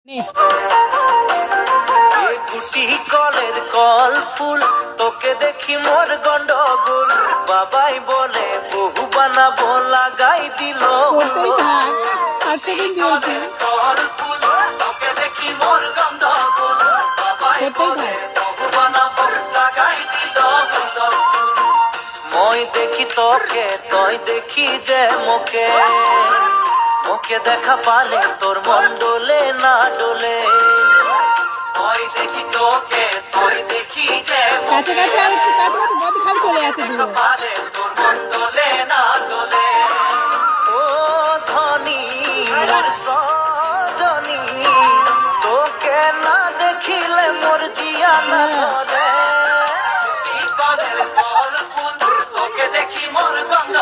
নে গুটি কলের কল ফুল তোকে দেখি মোর গন্ডগোল বাবাই বলে বহু বানাবো লাগাই দিল করতেই থাক 8 সেকেন্ড দিয়েছি কল ফুল তোকে দেখি মোর গন্ডগোল বাবাই বলে বহু বানাবো লাগাই দিল মই দেখি তোকে তুই দেখি যে মোকে ওকে দেখা পালে তোর মন ডোলে না ডোলে ওই দেখি তোকে তুই দেখি যে কাছে কাছে আর একটু কাছে কাছে বডি খালি চলে আসে দূরে পালে তোর মন ডোলে না ডোলে ও ধনী মোর সজনী তোকে না দেখিলে মোর জিয়া না ধরে তোকে দেখি মোর গন্ধ